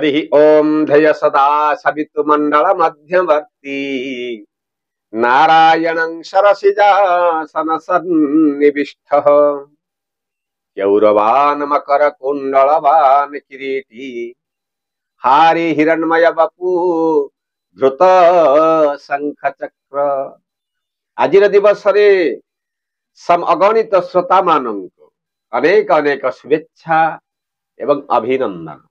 हरि ओम धय सदा सवितुमंडल मध्यवर्ती नारायणं सरसिजासन सन्निविष्टः यौरवान मकर कुंडलवान किरीटी हारी हिरण्मय बपु धृत शंख चक्र। आज दिवस सम अगणित श्रोता मानक अनेक अनेक शुभेच्छा एवं अभिनंदन।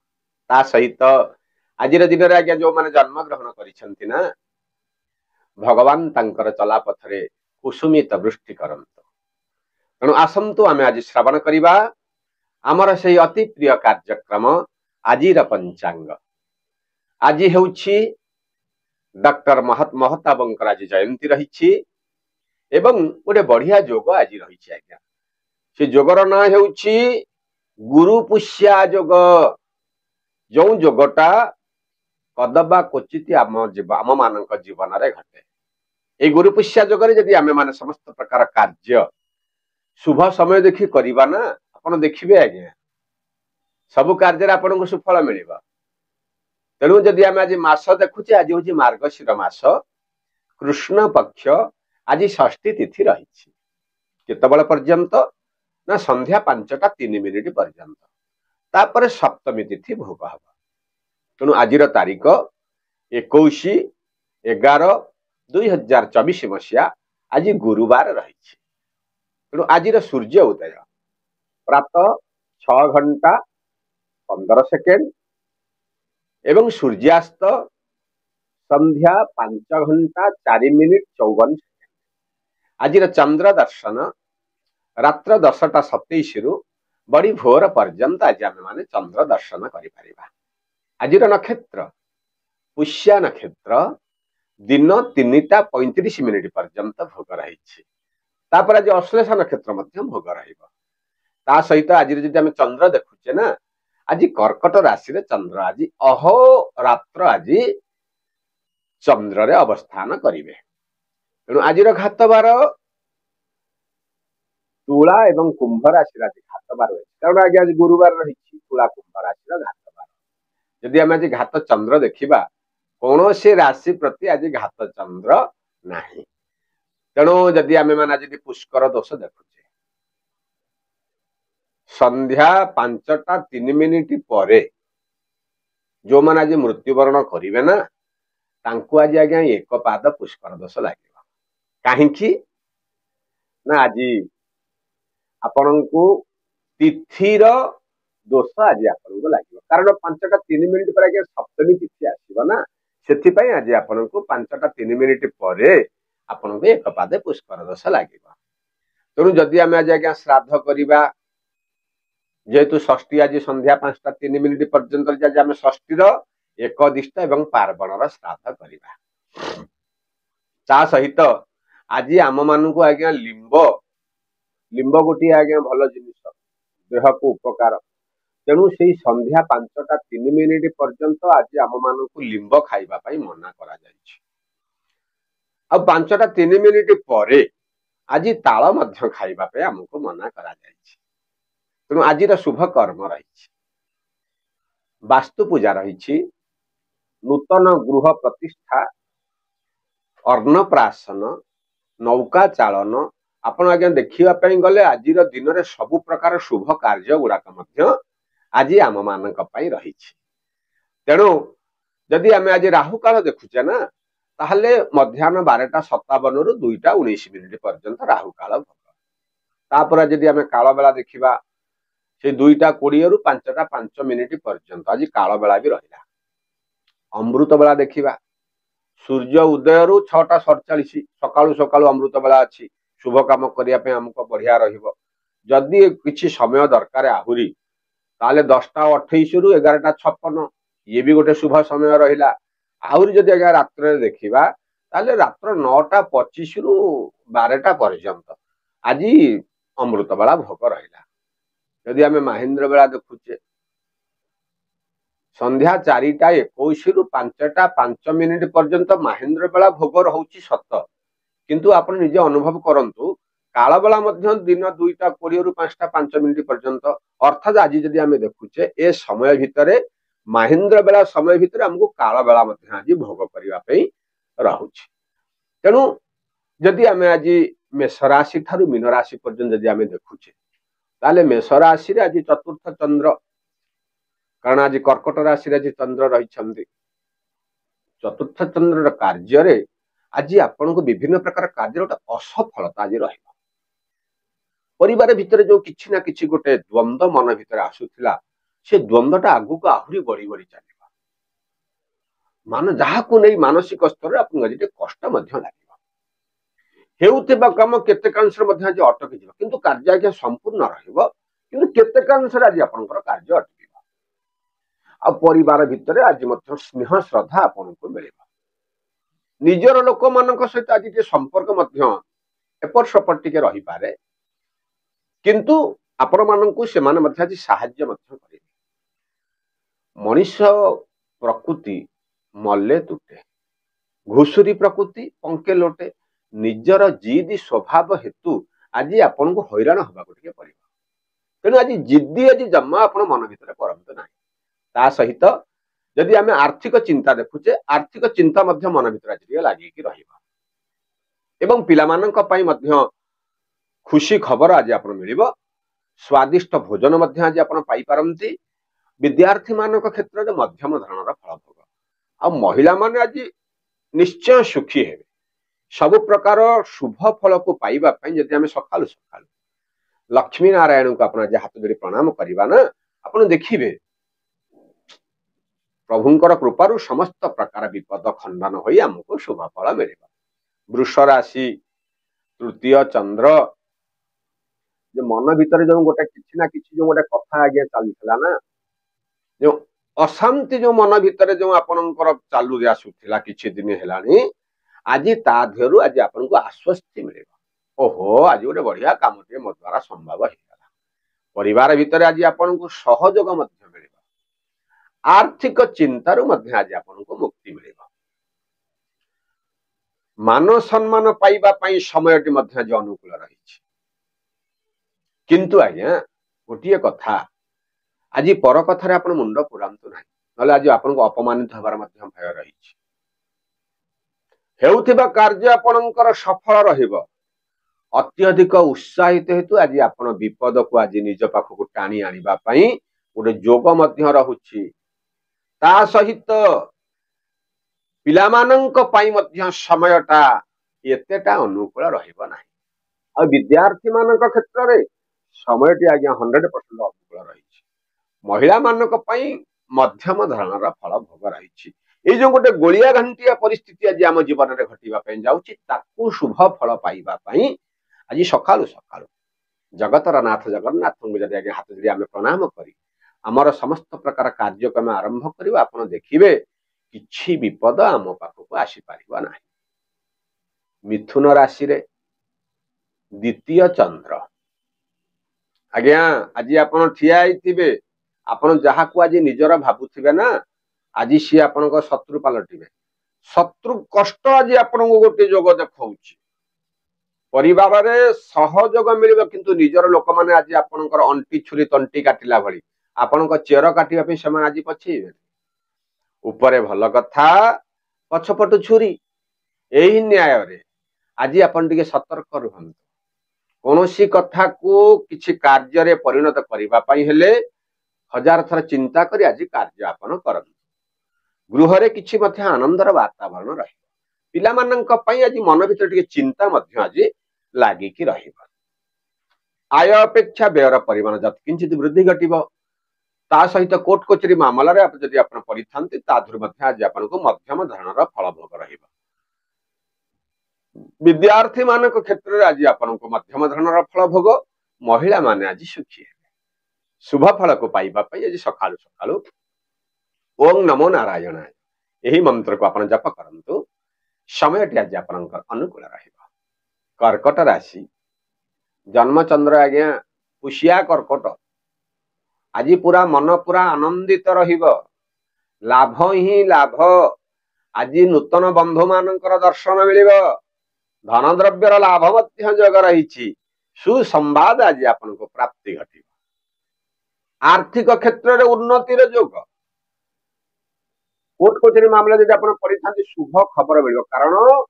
ता सहित आज दिन में आज्ञा जो मैंने जन्म ग्रहण करिसेंति ना भगवान तांकर चला पथरे कुसुमित वृष्टि करंतु। तेणु आसंतु आमे आज श्रवण करिबा आमर से अति प्रिय कार्यक्रम आजिर पंचांग। आज हेउछि डॉक्टर महताबंकर आज जयंती रही एवं गोटे बढ़िया जोग आज रही आज्ञा। से जोगर ना हेउछि गुरु पुष्या जोग। जो जोगटा कदबा क्वचित आम मान जीवन में घटे। ये गुरु पुष्या जोगरे जदि आमे माने समस्त प्रकार कार्य शुभ समय देखी करिबा ना आपण देखिबे आज्ञा सबु कार्य आपन को सुफल मिलिबा। तेणु जदि आमे आज मास देखुचे आज होची मार्गशीर मास कृष्ण पक्ष आज षष्ठी तिथि रही केतबल पर्यंत ना संध्या 5:03 पर्यंत तापर सप्तमी तिथि भोग हम। तेणु आज तारीख 21/11/2024 मसीहा आज गुरुवार रही। तेणु आज सूर्य उदय प्रातः 6:15 एवं सूर्यास्त संध्या 5:04 आज चंद्र दर्शन रात्र 10:27 रु बड़ी भोर पर्यंत आज आम माने चंद्र दर्शन करिपारिबा। आज नक्षत्र पुष्या नक्षत्र दिन 3:35 पर्यंत भोग रही। तापर आज अश्लेषा नक्षत्र मध्य भोग रहिबो। ता सहित आज जदि आम चंद्र देखुचे ना आज कर्कट राशि रे चंद्र आज अहो रात्र आज चंद्र रे अवस्थान करिवे। तेणु आज घात बार तुला एवं कुंभ राशि आज घात बार कारण आज आज गुरुवार रही तुला कुंभ राशि घात बार। जदि आम आज घात चंद्र देखिबा कौन से राशि प्रति आज घात चंद्र नाही। तेणु जदि आम मान आज पुष्कर दोष देखुचे संध्या 5:03 परे जो मान आज मृत्युवरण करिवे ना तांकु आज आज्ञा एक पाद पुष्कर दोष लागिबा। काहींकी ना आज आपनकु तिथिर दोष आज आपनको लागिबा कारण 5:03 पर आज्ञा सप्तमी तिथि आसीबा ना सेथि पई आज आपनको 5:03 परे आपनको एक पादे पुष्कर दोष लागिबा। तेणु जदि आम आज आज्ञा श्राद्ध करिबा जेहेतु षष्ठी आज संध्या 5:03 पर्यंत आज आम षष्ठीर एकदिष्ट एवं पार्वणर श्राद्ध करिबा। ता सहित आज आम मानकु आज्ञा लिंब लिंब गोटी आज्ञा भल जिनिस देह को उपकार। तेणु से संध्या 5:03 पर्यंत आज आम मानकु लिंब खाइबा पई मना करा जायछि। अब 5:03 परे आज ताल मध्य खाइबा पे हमको मना करा जायछि। तेणु आज शुभ कर्म रही वास्तु पूजा रही नूतन गृह प्रतिष्ठा अन्नप्राशन नौका चालन आपण आज्ञा देखिबा पई गले आज दिन में सबु प्रकार शुभ कार्य गुड़ाक आज आम मान रही। तेणु जदि आम आज राहु काल देखुचे ना ताहले मध्याह्न 12:57 रु 2:19 पर्यंत राहु काल भोग। तापर जदि आम काल बेला देखिबा से 2:20 रु 5:05 पर्यंत आज काल बेला भी रहिला। अमृत बेला देखिबा सूर्य उदय रु 6:47 सकाळु सकाळु अमृत बेला अछि शुभ काम करिया पे हमको बढ़िया रहिबो। जदि किछि समय दरकार आहुरी ताले 10:28 रु 11:56 ये भी गोटे शुभ समय रहिला। आहुरी जदि आज्ञा रात्र देखिबा ताले रात्र 9:25 रु 12टा पर्यंत आज अमृत बेला भोग रहिला। यदि आम महेंद्र बेला देखुचे संध्या 4:21 रु 5:05 पर्यंत महेंद्र बेला भोग रहुची सत किंतु आपण निजे अनुभव करंतु काल बेला मध्य दिन 2:20 रु 5:05 पर्यंत अर्थात आज जदि आम देखुचे ए समय भितरे महेन्द्र बेला समय भितर हमको काल बेला आज भोग करने रहुछि। तेणु जदि आम आज मेष राशि ठारू मीन राशि पर्यंत जदि आम देखुचे ताले मेष राशि आज चतुर्थ चंद्र, कारण आज कर्कट राशि आज चंद्र रही चतुर्थ चंद्र कार्य आज आपण को विभिन्न प्रकार कार्य गोटे असफलता आज रहिबा। परिवार भितर जो किछि ना किछि गोटे द्वंद्व मन भितर आसुथिला से द्वंद्वटा आगु को आहुरी बढ़ी बढ़ी चलिबा। मान जहाकू नहीं मानसिक स्तर आपन जे कष्ट मध्य लागिबा। हेउथिबा काम केतेकांश मध्ये आज अटकी जिवो किंतु कार्य आज्ञा संपूर्ण रहिबो, किंतु केतेकांश आज आपनकर कार्य अटकिबा। आ परिवार भितर आज मध्य स्नेह श्रद्धा आपन को मिलिबा। निजर लोक मानक सहित आज के संपर्क मध्य एपर सपर टिके रही पारे, किंतु आपण मानकू से माने मध्य आज साहाय्य मध्य करिबे। मनीष प्रकृति मल्ले तुटे, घुसुरी प्रकृति पंके लोटे। निजर जिद स्वभाव हेतु आज आपन को हैरान हवा टिके पड़िबा। तेणु आज जिद्दी आज जमा आपण मन भितर करंतु नाही। ता सहित जदि आम आर्थिक चिंता देखुचे आर्थिक चिंता मध्य मन भितर आज लगिकी रहिबा। एवं पिलामानंक पई मध्य खुशी खबर आज आपण मिलिबो। स्वादिष्ट भोजन मध्य आज आपण पाई पारंती। विद्यार्थी मानक क्षेत्र में मध्यम धरणर फल भोग। आ महिला माने आज निश्चय सुखी हेबे। सब प्रकार शुभ फल को पाइबा पई जदि आम सकालु सकालु लक्ष्मी नारायण को आपण आज हाथ जोड़ी प्रणाम करबा ना, आपण देखिबे प्रभुंकर कृपारू समस्त प्रकार विपद खंडन होई हमको शुभ फल मिलेगा। वृष राशि तृतीय चंद्र जो मन भीतर जो गोटे किछि ना किछि जो गोटे कथा आगे चलुला ना, जो अशांति जो मन भीतर जो आपनकर चालू आसुला किछि दिन हेलानी, आज ता धेरु आज आपन को आश्वस्ति मिलेगा। ओहो आज गोटे बढ़िया काम टे मो द्वारा संभव हेला। परिवार भीतर आज आपन को सहयोग मध्य मिलेगा। आर्थिक चिंतारू मध्य आज आपन को मुक्ति मिलेगा। मान सम्मान पाइबा पई समयटी मध्य आज अनुकूल रही। किंतु आज्ञा गोटे कथा, आज पर कथार आप मुंड पुरांतु ना, ना आज आपन को अपमानित हबार मध्य भय रही। हेउथिबा कार्य आपनकर सफल रहिबो। अत्यधिक उत्साहित हेतु आज आपन विपद को आज निज पाखक टाणी आनिबा पई गोटे जोग मध्य रहुछि। ता सहित पिलामानंक पई मध्य समयटा एतेटा अनुकूल रहिबो नाही। आ विद्यार्थी मानक क्षेत्र रे समयटी आज्ञा 100% अनुकूल रही। महिला मानक पई मध्यम धरणर फल भोग रही। ये जो गोटे गोलिया घंटिया परिस्थिति आज आम जीवन में घटवा जाऊँगी ताकू शुभ फल पाइबा पई आज सकालु सकालु जगतर नाथ जगन्नाथ को जब आगे हाथ जोड़ी आम प्रणाम करी आमर समस्त प्रकार कार्यक्रम आरंभ करवा, आपन देखिबे किछि विपद आम पाखक आसी पारिबा नाही। मिथुन राशि रे द्वितीय चंद्र आज्ञा आज आपन ठिया आइथिबे। आपन जहा को आज निजर भाबुथिबे ना, आज सी आपण शत्रु पलटिबे। शत्रु कष्ट आज आपण गोटे जोग देखौछि। परिवार रे सहयोग मिलिबो, किंतु निजर लोक माने आज आपणकर अंटी छुरी तंटी काटिला भली आपणक चेर काटिबा पे समान आज पछेइबे। ऊपरे भल कथा पछपटु छुरी। एही न्याय रे आज आपण टिके सतर्क रहंतु। कोनोसी कथा को किछि कार्य रे परिणत करिबा पई हेले हजार थर चिंता करी आज कार्य आपन करंतु। गृह रे किछि मध्य आनंदर वातावरण रहे। पिला माननक पई आज मन भीतर टिके चिंता मध्य आज लागी कि रहिबा। आय अपेक्षा व्ययर परिमाण जत किंचित वृद्धि घटिबो। ता सहित कोर्ट कचेरी मामला रे आप जदि आपन परिथांती ता धुर मध्य आज आपन को मध्यम धरणर फल भोग रहिबा। विद्यार्थी मानक क्षेत्र रे आज आपन को मध्यम धरणर फल भोग। महिला माने आज सुखी हेबे। शुभ फल को पाइबा पई आज सकालु सकालु ओम नमो नारायणाय यही मंत्र को आपण जप करंतु। समयटी आज आपनकर अनुकूल रहिबा। कर्कट राशि जन्म चंद्र आज्ञा पुष्या कर्कट। आज पूरा मन पूरा आनंदित रहिबो। लाभ ही लाभ। आज नूतन बंधु मानकर दर्शन मिलिबो। धन द्रव्यर लाभ मध्य जग रही। सुसंवाद आज आपनको प्राप्ति घटिबो। आर्थिक क्षेत्र रे उन्नतिर जोग। कोर्ट कचेरी मामला जब आप पढ़ी था शुभ खबर मिल कारण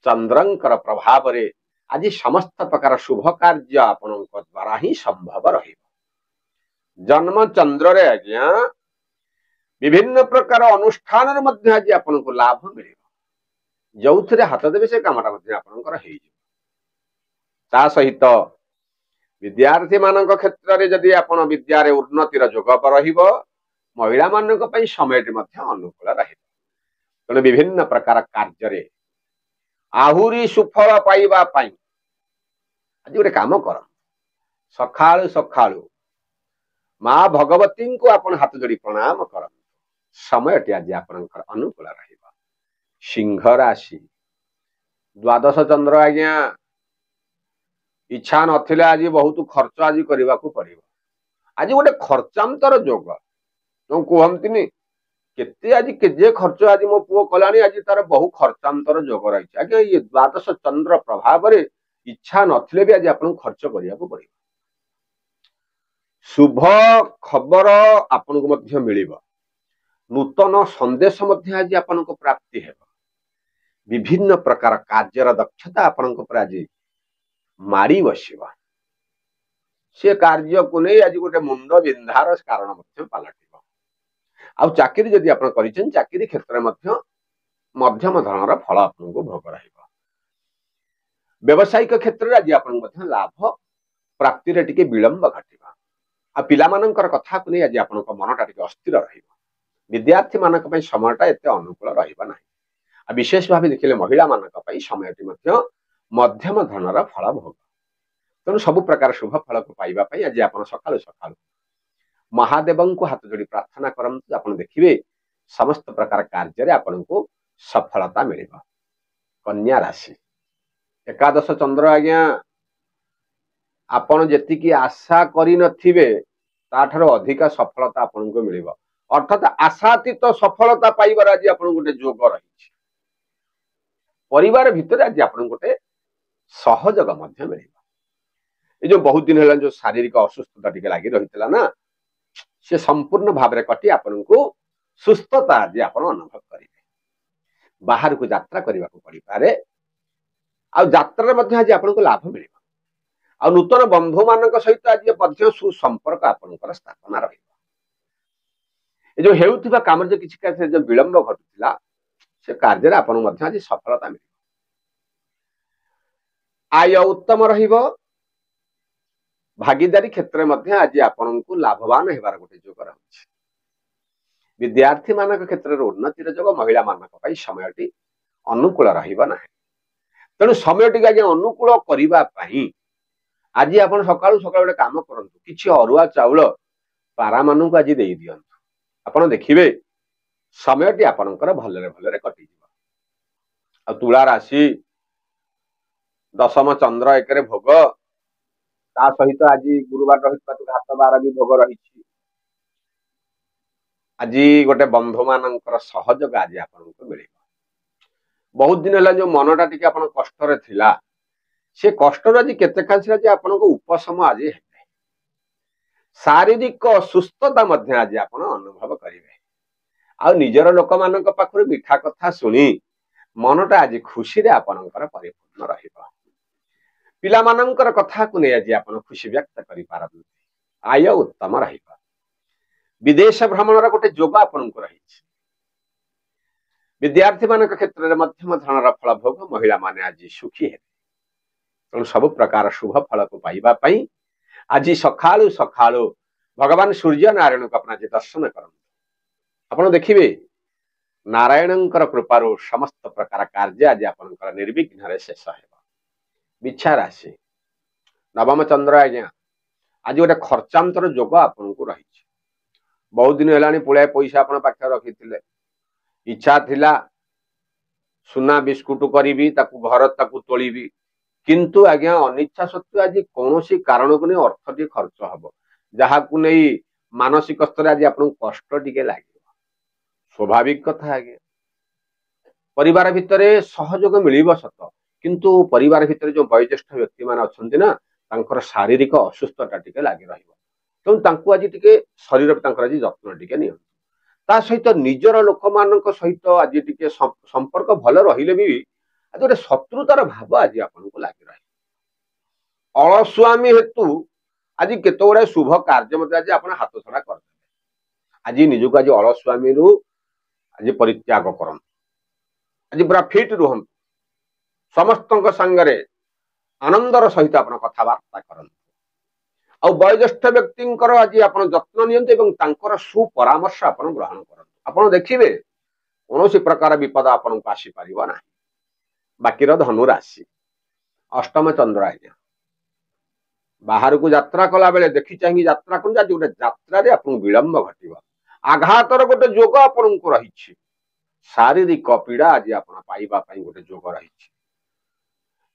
चंद्रंकर प्रभाव रे आज समस्त प्रकार शुभ कार्य आपण द्वारा ही संभव रही जन्म चंद्र रे आज्ञा विभिन्न प्रकार अनुष्ठान आज आपण को लाभ मिल जो थे हाथ देवे से कामटा आपंकर सहित विद्यार्थी मान क्षेत्र में जदि आप विद्यार उन्नतिर जोग महिला मान समय अनुकूल रही तेणु विभिन्न प्रकार कार्य आहुरी सुफल पाइबा आज गोटे कम कर सकाळु सकाळु माँ भगवती को आप हाथ जोड़ी प्रणाम कर समय आज आप अनुकूल रही सिंह राशि द्वादश चंद्र आज्ञा इच्छा नथिले आज बहुत खर्च आज करने को पड़ो आज गोटे खर्चांतर जोग जो कहती केते आज केजे खर्च आज मो पुओ कलानी आज तार बहु खर्चांतर जोग रही आज्ञा ये द्वादश चंद्र प्रभाव रे इच्छा नथिले भी आज आपन खर्च करने को पड़ो शुभ खबर आपन को मध्य मिलिबा नूतन संदेश मध्य आज आपन को प्राप्ति है विभिन्न प्रकार कार्यर दक्षता आपन को आज मारी बसवा से कार्य को नहीं आज गोटे मुंड बिंधार कारण पलट आउ चाकरी जदि आप चाकरी क्षेत्र में मध्यम धरणर फल आपको भोग रहा व्यावसायिक क्षेत्र में आज आप लाभ प्राप्ति रे टिके विलंब घटवा आ पिला मानकर कथा को नहीं आज आप मनटा टिके अस्थिर रहिबा विद्यार्थी मानक पई समयटा एते अनुकूल रहिबा नाही आ विशेष भाव देखिले महिला मानक पई समयटी मध्य मध्यम धरणर फल भोग तेणु सब प्रकार शुभ फल को पाइबा पई आज आप सकाळु सकाळु महादेव को हाथ जोड़ी प्रार्थना करंतु आप देखिए समस्त प्रकार कार्य आपन को सफलता मिल कन्या राशि एकादश चंद्र आज्ञा आपन जेतिकी आशा करि नथिबे ताठार अधिक सफलता आपन को मिल अर्थात आशातीत सफलता पाइबार आज आपन गोटे जोग रही परिवार भितर आज आपन गोटे सहयोग मध्य मिल ये जो बहुत दिन है जो शारीरिक असुस्थता टिके लगी रही ना से संपूर्ण भाव में कटी आपन को सुस्थता आज आप अनुभव करेंगे बाहर को यात्रा करने को पड़ पारे आज आपन को लाभ मिल नूतन बंधु मान सहित आज सुसंपर्क आपंकर स्थापना रही जो हेउथिबा काम जो किसी जो विलंब घटुला से कार्य आपन आज सफलता मिल आय उत्तम रहिबो भागीदारी क्षेत्र में आज आपन को लाभवान होबार गोटे जोग रही विद्यार्थी मान क्षेत्र में उन्नतिर जोग महिला मान समयटी अनुकूल रहा तेणु समयटी आज अनुकूल करने आज आप सकाळु सकाळु गोटे काम करूँ कि अरुआ चाउल पारा मानू आज दे दिंतु आप देखिए समयटी आपणकर भलरे भलरे कटि आ तुला राशि दशम चंद्र एक भोग ता सहित आज गुरुवार रही हाथ बार भी भोग रही आज गोटे बंधु मानकर सहयोग आज आपको मिल बहुत दिन है जो मनटा टी कष्ट थिला से कष्ट आज केते आपको उपशम आज है शारीरिक सुस्थता आज आप अनुभव करेंगे आ निजर लोक मान पाखर मिठा कथा शुणी मनटा आज खुशी रे आपणकर परिपूर्ण रहिबा पिला मानकर कथा को नहीं आज आप खुशी व्यक्त कर आय उत्तम रहिबा विदेश भ्रमण गोटे जोग आपन को रही विद्यार्थी मान क्षेत्र में मध्यम धरणर फल भोग महिला माने आज सुखी है तेणु सब प्रकार शुभ फल को पाइबा पई आज सकाळु सकाळु भगवान सूर्य नारायण को अपना दर्शन कर आपन देखिए नारायणकर कृपारू समस्त प्रकार कार्य आज आपनकर निर्विघ्न शेष है बिच्छा राशि नवम चंद्र आज्ञा आज गोटे खर्चांतर जोग आपन को रही बहुत दिन है पुलिया पैसा आप पाखे रखी इच्छा थिला सुना बिस्कुट करी घर ताकू तोली किंतु आज्ञा अनिच्छा सत्वे आज कौन सी कारण को नहीं अर्थ टी खर्च हम जहाँ को नहीं मानसिक स्तर आज आप कष्ट टी लगे स्वाभाविक कथा आज्ञा परिवार भितर सहयोग मिल सत किंतु परिवार भितर जो वयोज्येष्ठ व्यक्ति मान अच्छा ना तांकर शारीरिक असुस्थता टी लगी रही आज टे शरीर आज जत्न टी नि ତା ସହିତ ନିଜର ଲୋକମାନଙ୍କ ସହିତ ଆଜି ଟିକେ ସମ୍ପର୍କ ଭଲ ରହିଲେ ବି ଆଜି ଗୋଟେ ଶତ୍ରୁତାର ଭାବ ଆଜି ଆପଣଙ୍କୁ ଲାଗି ରହେ। ଅଳସୁଆମୀ ହେତୁ ଆଜି କେତେ ଗୁଡାଏ ଶୁଭ କାର୍ଯ୍ୟ ମଧ୍ୟ ଆଜି ଆପଣ ହାତ ଛଡା କରିଦେବେ। ଆଜି ନିଜକୁ ଆଜି ଅଳସୁଆମୀରୁ ଆଜି ପରିତ୍ୟାଗ କରନ୍ତୁ। ଆଜି ପୁରା ଫିଟ୍ ରୁହନ୍ତୁ। ସମସ୍ତଙ୍କ ସାଙ୍ଗରେ ଆନନ୍ଦର ସହିତ ଆପଣ କଥାବାର୍ତ୍ତା କରନ୍ତୁ। ଆଉ ବୟୋଜ୍ୟେଷ୍ଠ ବ୍ୟକ୍ତିଙ୍କର ଆଜି ଆପଣ ଯତ୍ନ ନିଅନ୍ତୁ ଏବଂ ତାଙ୍କର ସୁପରାମର୍ଶ ଆପଣ ଗ୍ରହଣ କରନ୍ତୁ। ଆପଣ ଦେଖିବେ କୌଣସି ପ୍ରକାର ବିପଦ ଆପଣଙ୍କୁ ଆସିପାରିବ ନାହିଁ। ବାକିର ଧନୁ ରାଶି ଅଷ୍ଟମ ଚନ୍ଦ୍ର ଆଜ୍ଞା ବାହାରକୁ ଯାତ୍ରା କଲା ବେଳେ ଦେଖି ଚାହିଁକି ଯାତ୍ରା କରନ୍ତୁ। ଆଜି ଗୋଟେ ଯାତ୍ରାରେ ଆପଣଙ୍କୁ ବିଳମ୍ବ ଘଟିବ। ଆଘାତର ଗୋଟେ ଯୋଗ ଆପଣଙ୍କୁ ରହିଛି। ଶାରୀରିକ ପୀଡା ଆଜି ଆପଣ ପାଇବା ପାଇଁ ଗୋଟେ ଯୋଗ ରହିଛି।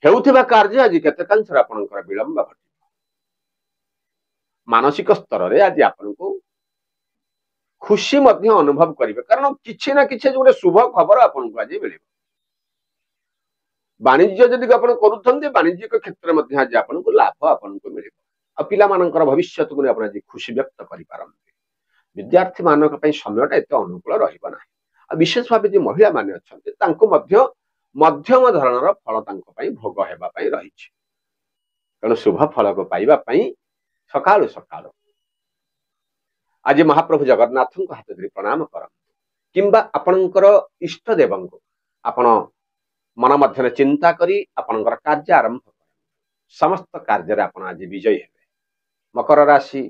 ହେଉଥିବା କାର୍ଯ୍ୟ ଆଜି କେତେକାଂଶରେ ଆପଣଙ୍କର ବିଳମ୍ବ ଘଟିବ। ମାନସିକ ସ୍ତରରେ ଆଜି ଆପଣଙ୍କୁ ଖୁସି ମଧ୍ୟ ଅନୁଭବ କରିବେ, କାରଣ କିଛି ନା କିଛି ଗୋଟେ ଶୁଭ ଖବର ଆପଣଙ୍କୁ ଆଜି ମିଳିବ। ବାଣିଜ୍ୟ ଯଦି ଆପଣ କରୁଛନ୍ତି, ବାଣିଜ୍ୟିକ କ୍ଷେତ୍ରରେ ମଧ୍ୟ ଆଜି ଆପଣଙ୍କୁ ଲାଭ ଆପଣଙ୍କୁ ମିଳିବ। ଆଉ ପିଲାମାନଙ୍କର ଭବିଷ୍ୟତକୁ ନେଇ ଆପଣ ଆଜି ଖୁସି ବ୍ୟକ୍ତ କରିପାରନ୍ତି। ବିଦ୍ୟାର୍ଥୀ ମାନଙ୍କ ପାଇଁ ସମୟଟା ଏତେ ଅନୁକୂଳ ରହିବ ନାହିଁ। ଆଉ ବିଶେଷ ଭାବେ ଯେ ମହିଳାମାନେ ଅଛନ୍ତି ତାଙ୍କୁ ମଧ୍ୟ ମଧ୍ୟମ ଧରଣର ଫଳ ତାଙ୍କ ପାଇଁ ଭୋଗ ହେବା ପାଇଁ ରହିଛି। ତେଣୁ ଶୁଭ ଫଳକୁ ପାଇବା ପାଇଁ ସକାଳୁ ସକାଳୁ ଆଜି ମହାପ୍ରଭୁ ଜଗନ୍ନାଥଙ୍କ ହାତ ଧରି ପ୍ରଣାମ କରନ୍ତୁ, କିମ୍ବା ଆପଣଙ୍କର ଇଷ୍ଟ ଦେବଙ୍କୁ ଆପଣ ମନ ମଧ୍ୟରେ ଚିନ୍ତା କରି ଆପଣଙ୍କର କାର୍ଯ୍ୟ ଆରମ୍ଭ କରନ୍ତୁ। ସମସ୍ତ କାର୍ଯ୍ୟରେ ଆପଣ ଆଜି ବିଜୟୀ ହେବେ। ମକର ରାଶି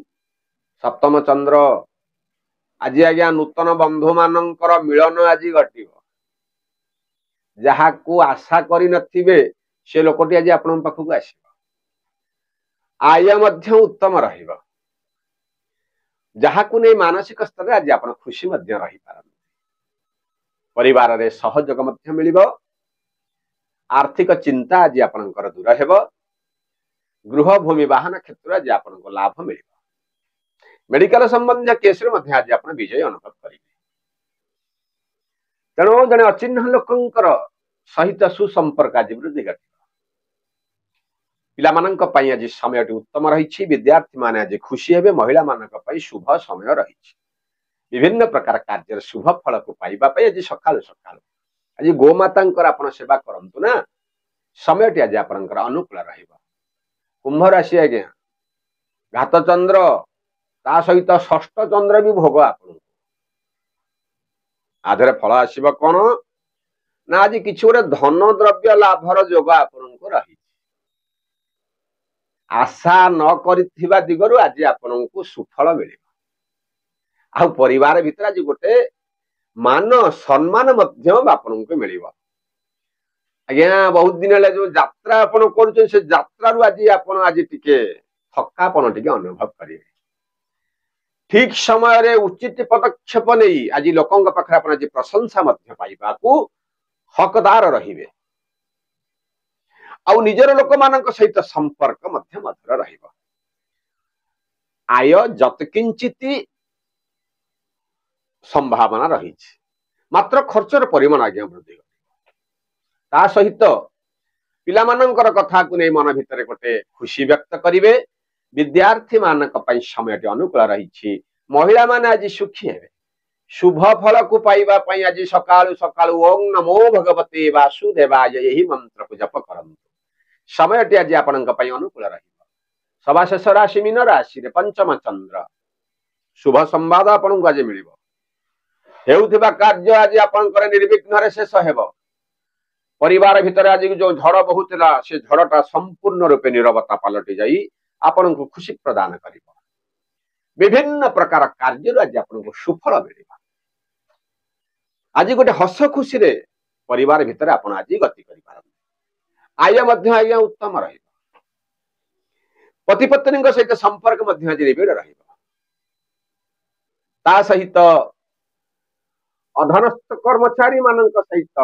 ସପ୍ତମ ଚନ୍ଦ୍ର ଆଜି ଆଜ୍ଞା ନୂତନ ବନ୍ଧୁ ମାନଙ୍କର ମିଳନ ଆଜି ଘଟିବ। ଯାହାକୁ ଆଶା କରିନଥିବେ ସେ ଲୋକଟି ଆଜି ଆପଣଙ୍କ ପାଖକୁ ଆସିବ। ଆୟ ମଧ୍ୟ ଉତ୍ତମ ରହିବ। ଯାହାକୁ ନେଇ ମାନସିକ ସ୍ତରରେ ଆଜି ଆପଣ ଖୁସି ମଧ୍ୟ ରହିପାରନ୍ତି। ପରିବାରରେ ସହଯୋଗ ମଧ୍ୟ ମିଳିବ। ଆର୍ଥିକ ଚିନ୍ତା ଆଜି ଆପଣଙ୍କର ଦୂର ହେବ। ଗୃହ ଭୂମି ବାହନ କ୍ଷେତ୍ରରେ ଆଜି ଆପଣଙ୍କୁ ଲାଭ ମିଳିବ। ମେଡିକାଲ ସମ୍ବନ୍ଧୀୟ କେସରେ ମଧ୍ୟ ଆଜି ଆପଣ ବିଜୟ ଅନୁଭବ କରିବେ। ତେଣୁ ଜଣେ ଅଚିହ୍ନା ଲୋକଙ୍କର ସହିତ ସୁସମ୍ପର୍କ ଆଜି ବୃଦ୍ଧି ଘଟିବ। ପିଲାମାନଙ୍କ ପାଇଁ ଆଜି ସମୟଟି ଉତ୍ତମ ରହିଛି। ବିଦ୍ୟାର୍ଥୀ ମାନେ ଆଜି ଖୁସି ହେବେ। ମହିଳା ମାନଙ୍କ ପାଇଁ ଶୁଭ ସମୟ ରହିଛି। ବିଭିନ୍ନ ପ୍ରକାର କାର୍ଯ୍ୟରେ ଶୁଭ ଫଳକୁ ପାଇବା ପାଇଁ ଆଜି ସକାଳୁ ସକାଳୁ ଆଜି ଗୋମାତାଙ୍କର ଆପଣ ସେବା କରନ୍ତୁ ନା, ସମୟଟି ଆଜି ଆପଣଙ୍କର ଅନୁକୂଳ ରହିବ। କୁମ୍ଭ ରାଶି ଆଜ୍ଞା ଘାତ ଚନ୍ଦ୍ର ତା ସହିତ ଷଷ୍ଠ ଚନ୍ଦ୍ର ବି ଭୋଗ ଆପଣଙ୍କୁ। ଆଧରେ ଫଳ ଆସିବ କଣ ନା, ଆଜି କିଛି ଗୋଟେ ଧନ ଦ୍ରବ୍ୟ ଲାଭର ଯୋଗ ଆପଣଙ୍କୁ ରହିଛି। ଆଶା ନ କରିଥିବା ଦିଗରୁ ଆଜି ଆପଣଙ୍କୁ ସୁଫଳ ମିଳିବ। ଆଉ ପରିବାର ଭିତରେ ଆଜି ଗୋଟେ ମାନ ସମ୍ମାନ ମଧ୍ୟ ଆପଣଙ୍କୁ ମିଳିବ। ଆଜ୍ଞା ବହୁତ ଦିନ ହେଲା ଯୋଉ ଯାତ୍ରା ଆପଣ କରୁଛନ୍ତି, ସେ ଯାତ୍ରାରୁ ଆଜି ଆପଣ ଆଜି ଟିକେ ଥକାପଣ ଟିକେ ଅନୁଭବ କରିବେ। ଠିକ ସମୟରେ ଉଚିତ ପଦକ୍ଷେପ ନେଇ ଆଜି ଲୋକଙ୍କ ପାଖରେ ଆପଣ ଆଜି ପ୍ରଶଂସା ମଧ୍ୟ ପାଇବାକୁ ହକଦାର ରହିବେ। ଆଉ ନିଜର ଲୋକମାନଙ୍କ ସହିତ ସମ୍ପର୍କ ମଧ୍ୟ ମଧୁର ରହିବ। ଆୟ ଯତ୍କିଞ୍ଚିତ ସମ୍ଭାବନା ରହିଛି, ମାତ୍ର ଖର୍ଚ୍ଚର ପରିମାଣ ଆଜ୍ଞା ବୃଦ୍ଧି ଘଟିବ। ତା ସହିତ ପିଲାମାନଙ୍କର କଥାକୁ ନେଇ ମନ ଭିତରେ ଗୋଟେ ଖୁସି ବ୍ୟକ୍ତ କରିବେ। ବିଦ୍ୟାର୍ଥୀ ମାନଙ୍କ ପାଇଁ ସମୟଟି ଅନୁକୂଳ ରହିଛି। ମହିଳା ମାନେ ଆଜି ସୁଖୀ ହେବେ। ଶୁଭ ଫଳକୁ ପାଇବା ପାଇଁ ଆଜି ସକାଳୁ ସକାଳୁ ଓಂ ନମୋ ଭଗବତେ ବାସୁଦେବାୟ ଏହି ମନ୍ତ୍ରକୁ ଜପ କରନ୍ତୁ। ସମୟଟି ଆଜି ଆପଣଙ୍କ ପାଇଁ ଅନୁକୂଳ ରହିବ। ସବା ଶେଷ ରାଶି ମୀନ ରାଶିରେ ପଞ୍ଚମ ଚନ୍ଦ୍ର। ଶୁଭ ସମ୍ବାଦ ଆପଣଙ୍କୁ ଆଜି ମିଳିବ। ହେଉଥିବା କାର୍ଯ୍ୟ ଆଜି ଆପଣଙ୍କର ନିର୍ବିଘ୍ନରେ ଶେଷ ହେବ। ପରିବାର ଭିତରେ ଆଜି ଯୋଉ ଝଡ଼ ବହୁଥିଲା, ସେ ଝଡ଼ଟା ସମ୍ପୂର୍ଣ୍ଣ ରୂପେ ନିରବତା ପାଲଟି ଯାଇ ଆପଣଙ୍କୁ ଖୁସି ପ୍ରଦାନ କରିବ। ବିଭିନ୍ନ ପ୍ରକାର କାର୍ଯ୍ୟରୁ ଆଜି ଆପଣଙ୍କୁ ସୁଫଳ ମିଳିବ। ଆଜି ଗୋଟେ ହସ ଖୁସିରେ ପରିବାର ଭିତରେ ଆପଣ ଆଜି ଗତି କରିପାରନ୍ତି। ଆୟ ମଧ୍ୟ ଆଜ୍ଞା ଉତ୍ତମ ରହିବ। ପତି ପତ୍ନୀଙ୍କ ସହିତ ସମ୍ପର୍କ ମଧ୍ୟ ଆଜି ନିବିଡ଼ ରହିବ। ତା ସହିତ ଅଧନସ୍ଥ କର୍ମଚାରୀ ମାନଙ୍କ ସହିତ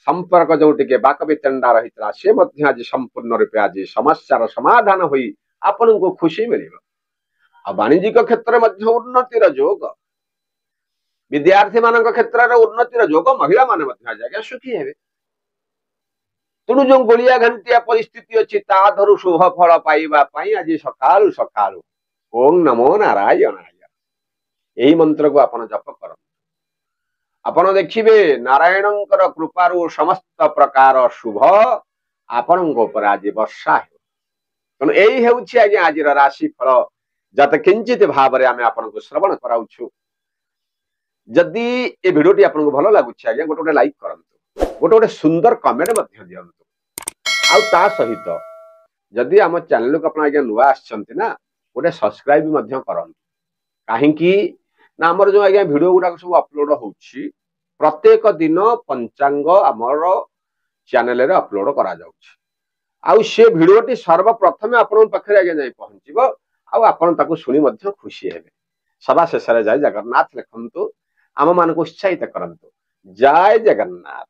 ସମ୍ପର୍କ ଯୋଉ ଟିକେ ବାକବିତଣ୍ଡା ରହିଥିଲା, ସେ ମଧ୍ୟ ଆଜି ସମ୍ପୂର୍ଣ୍ଣ ରୂପେ ଆଜି ସମସ୍ୟାର ସମାଧାନ ହୋଇ ଆପଣଙ୍କୁ ଖୁସି ମିଳିବ। ଆଉ ବାଣିଜ୍ୟିକ କ୍ଷେତ୍ରରେ ମଧ୍ୟ ଉନ୍ନତିର ଯୋଗ। ବିଦ୍ୟାର୍ଥୀ ମାନଙ୍କ କ୍ଷେତ୍ରରେ ଉନ୍ନତିର ଯୋଗ। ମହିଳା ମାନେ ମଧ୍ୟ ଆଜ୍ଞା ସୁଖୀ ହେବେ। ତେଣୁ ଯୋଉ ଗୋଳିଆ ଘାଣ୍ଟିଆ ପରିସ୍ଥିତି ଅଛି, ତା ଧରୁ ଶୁଭ ଫଳ ପାଇବା ପାଇଁ ଆଜି ସକାଳୁ ସକାଳୁ ଓಂ ନମୋ ନାରାୟଣାୟ ଏହି ମନ୍ତ୍ରକୁ ଆପଣ ଜପ କରନ୍ତୁ। ଆପଣ ଦେଖିବେ ନାରାୟଣଙ୍କର କୃପାରୁ ସମସ୍ତ ପ୍ରକାର ଶୁଭ ଆପଣଙ୍କ ଉପରେ ଆଜି ବର୍ଷା ହେବ। ତେଣୁ ଏଇ ହେଉଛି ଆଜ୍ଞା ଆଜିର ରାଶି ଫଳ, ଯାତେ କିଞ୍ଚିତ ଭାବରେ ଆମେ ଆପଣଙ୍କୁ ଶ୍ରବଣ କରାଉଛୁ। ଯଦି ଏ ଭିଡିଓଟି ଆପଣଙ୍କୁ ଭଲ ଲାଗୁଛି ଆଜ୍ଞା ଗୋଟେ ଗୋଟେ ଲାଇକ୍ କରନ୍ତୁ, ଗୋଟେ ସୁନ୍ଦର କମେଣ୍ଟ ମଧ୍ୟ ଦିଅନ୍ତୁ। ଆଉ ତା ସହିତ ଯଦି ଆମ ଚ୍ୟାନେଲକୁ ଆପଣ ଆଜ୍ଞା ନୂଆ ଆସିଛନ୍ତି ନା, ଗୋଟେ ସବସ୍କ୍ରାଇବ ମଧ୍ୟ କରନ୍ତୁ। କାହିଁକି ନା ଆମର ଯୋଉ ଆଜ୍ଞା ଭିଡିଓ ଗୁଡାକ ସବୁ ଅପଲୋଡ ହଉଛି, ପ୍ରତ୍ୟେକ ଦିନ ପଞ୍ଚାଙ୍ଗ ଆମର ଚ୍ୟାନେଲରେ ଅପଲୋଡ କରାଯାଉଛି। ଆଉ ସେ ଭିଡିଓଟି ସର୍ବପ୍ରଥମେ ଆପଣଙ୍କ ପାଖରେ ଆଜ୍ଞା ଯାଇ ପହଞ୍ଚିବ, ଆଉ ଆପଣ ତାକୁ ଶୁଣି ମଧ୍ୟ ଖୁସି ହେବେ। ସଭା ଶେଷରେ ଜୟ ଜଗନ୍ନାଥ ଲେଖନ୍ତୁ, ଆମ ମାନଙ୍କୁ ଉତ୍ସାହିତ କରନ୍ତୁ। ଜୟ ଜଗନ୍ନାଥ।